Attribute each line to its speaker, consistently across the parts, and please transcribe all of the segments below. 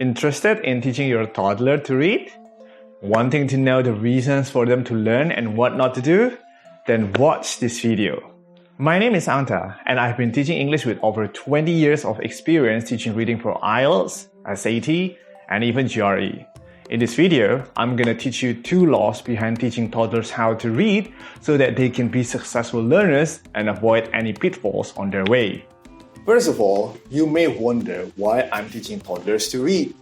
Speaker 1: Interested in teaching your toddler to read? Wanting to know the reasons for them to learn and what not to do? Then watch this video. My name is Anta, and I've been teaching English with over 20 years of experience teaching reading for IELTS, SAT, and even GRE. In this video, I'm gonna teach you 2 laws behind teaching toddlers how to read so that they can be successful learners and avoid any pitfalls on their way.
Speaker 2: First of all, you may wonder why I'm teaching toddlers to read.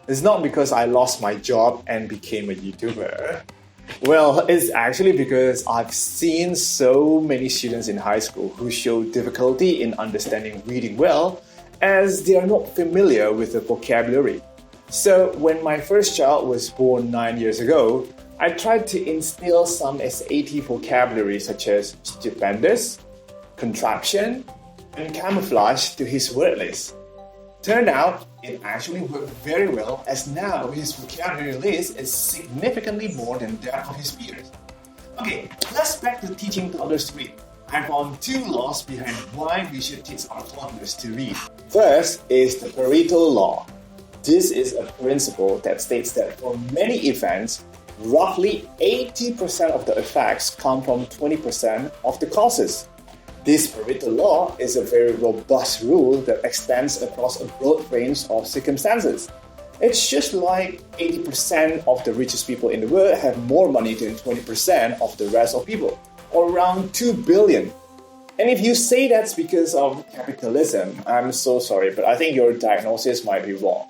Speaker 2: It's not because I lost my job and became a YouTuber. Well, it's actually because I've seen so many students in high school who show difficulty in understanding reading well as they are not familiar with the vocabulary. So when my first child was born 9 years ago, I tried to instill some SAT vocabulary such as stupendous, contraption, and camouflage to his word list. Turned out, it actually worked very well as now his vocabulary list is significantly more than that of his peers. Okay, let's back to teaching toddlers to read. I found 2 laws behind why we should teach our toddlers to read. First is the Pareto Law. This is a principle that states that for many events, roughly 80% of the effects come from 20% of the causes. This Pareto Law is a very robust rule that extends across a broad range of circumstances. It's just like 80% of the richest people in the world have more money than 20% of the rest of people, or around 2 billion. And if you say that's because of capitalism, I'm so sorry, but I think your diagnosis might be wrong.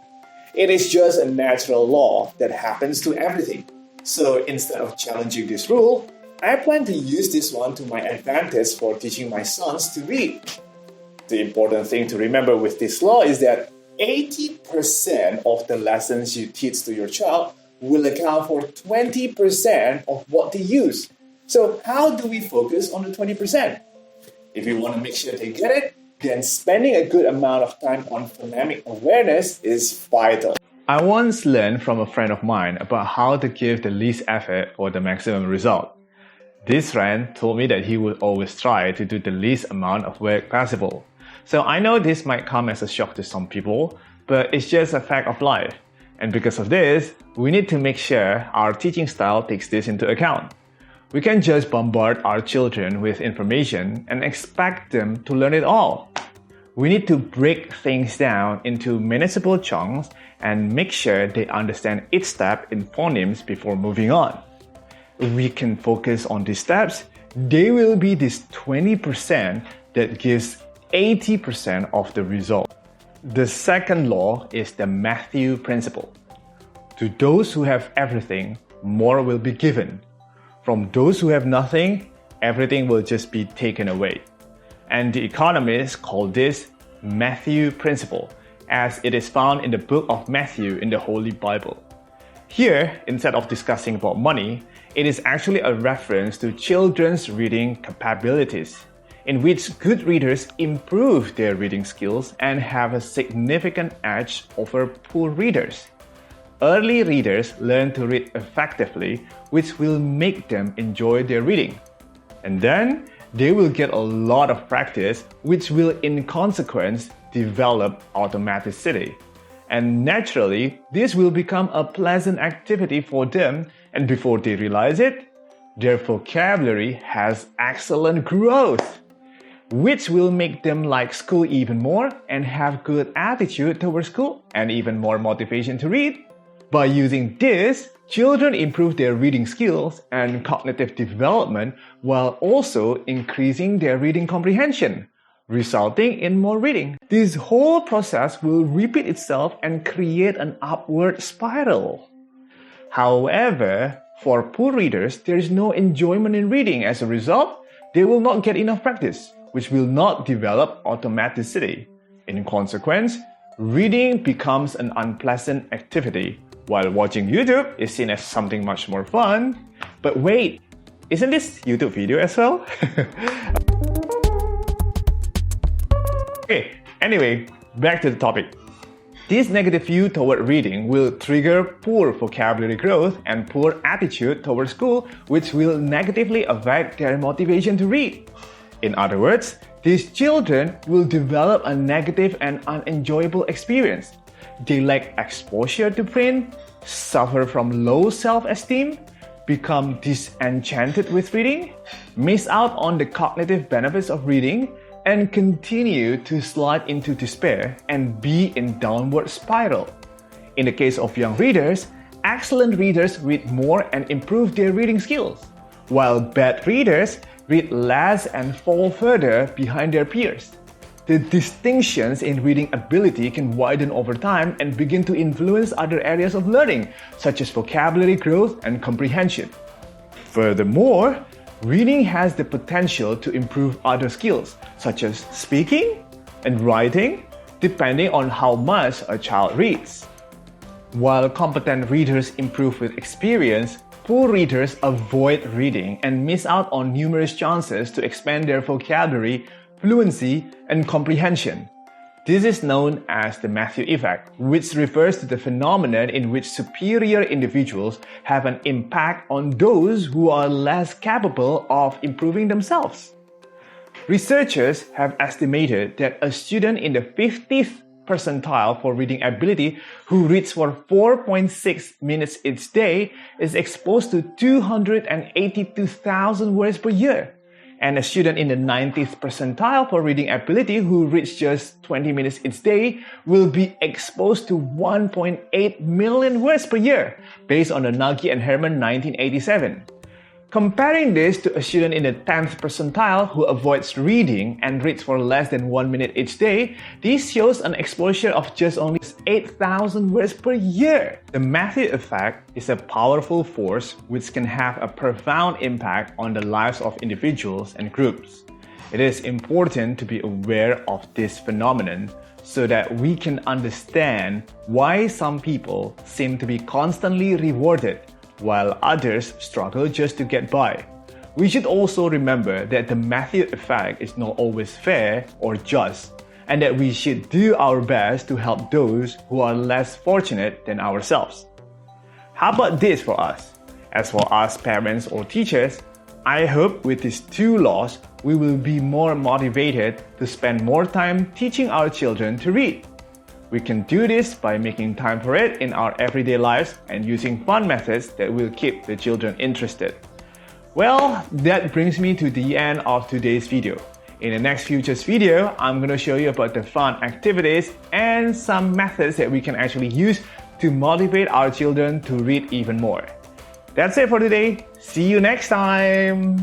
Speaker 2: It is just a natural law that happens to everything. So instead of challenging this rule, I plan to use this one to my advantage for teaching my sons to read. The important thing to remember with this law is that 80% of the lessons you teach to your child will account for 20% of what they use. So how do we focus on the 20%? If you want to make sure they get it, then spending a good amount of time on phonemic awareness is vital.
Speaker 1: I once learned from a friend of mine about how to give the least effort for the maximum result. This friend told me that he would always try to do the least amount of work possible. So I know this might come as a shock to some people, but it's just a fact of life. And because of this, we need to make sure our teaching style takes this into account. We can't just bombard our children with information and expect them to learn it all. We need to break things down into manageable chunks and make sure they understand each step in phonemes before moving on. If we can focus on these steps, they will be this 20% that gives 80% of the result. The second law is the Matthew principle. To those who have everything, more will be given. From those who have nothing, everything will just be taken away. And the economists call this Matthew principle, as it is found in the book of Matthew in the Holy Bible. Here, instead of discussing about money, it is actually a reference to children's reading capabilities, in which good readers improve their reading skills and have a significant edge over poor readers. Early readers learn to read effectively, which will make them enjoy their reading. And then, they will get a lot of practice, which will in consequence develop automaticity. And naturally, this will become a pleasant activity for them, and before they realize it, their vocabulary has excellent growth, which will make them like school even more and have good attitude towards school and even more motivation to read. By using this, children improve their reading skills and cognitive development while also increasing their reading comprehension, resulting in more reading. This whole process will repeat itself and create an upward spiral. However, for poor readers, there is no enjoyment in reading. As a result, they will not get enough practice, which will not develop automaticity. In consequence, reading becomes an unpleasant activity, while watching YouTube is seen as something much more fun. But wait, isn't this YouTube video as well? Okay, anyway, back to the topic. This negative view toward reading will trigger poor vocabulary growth and poor attitude towards school, which will negatively affect their motivation to read. In other words, these children will develop a negative and unenjoyable experience. they lack exposure to print, suffer from low self-esteem, become disenchanted with reading, miss out on the cognitive benefits of reading, and continue to slide into despair and be in downward spiral. In the case of young readers, excellent readers read more and improve their reading skills, while bad readers read less and fall further behind their peers. The distinctions in reading ability can widen over time and begin to influence other areas of learning, such as vocabulary growth and comprehension. Furthermore, reading has the potential to improve other skills, such as speaking and writing, depending on how much a child reads. While competent readers improve with experience, poor readers avoid reading and miss out on numerous chances to expand their vocabulary, fluency, and comprehension. This is known as the Matthew effect, which refers to the phenomenon in which superior individuals have an impact on those who are less capable of improving themselves. Researchers have estimated that a student in the 50th percentile for reading ability who reads for 4.6 minutes each day is exposed to 282,000 words per year. And a student in the 90th percentile for reading ability who reads just 20 minutes each day will be exposed to 1.8 million words per year, based on the Nagy and Herman 1987. Comparing this to a student in the 10th percentile who avoids reading and reads for less than 1 minute each day, this shows an exposure of just only 8,000 words per year. The Matthew effect is a powerful force which can have a profound impact on the lives of individuals and groups. It is important to be aware of this phenomenon so that we can understand why some people seem to be constantly rewarded while others struggle just to get by. We should also remember that the Matthew effect is not always fair or just, and that we should do our best to help those who are less fortunate than ourselves. How about this for us? As for us parents or teachers, I hope with these two laws, we will be more motivated to spend more time teaching our children to read. We can do this by making time for it in our everyday lives and using fun methods that will keep the children interested. Well, that brings me to the end of today's video. In the next Futures video, I'm going to show you about the fun activities and some methods that we can actually use to motivate our children to read even more. That's it for today. See you next time!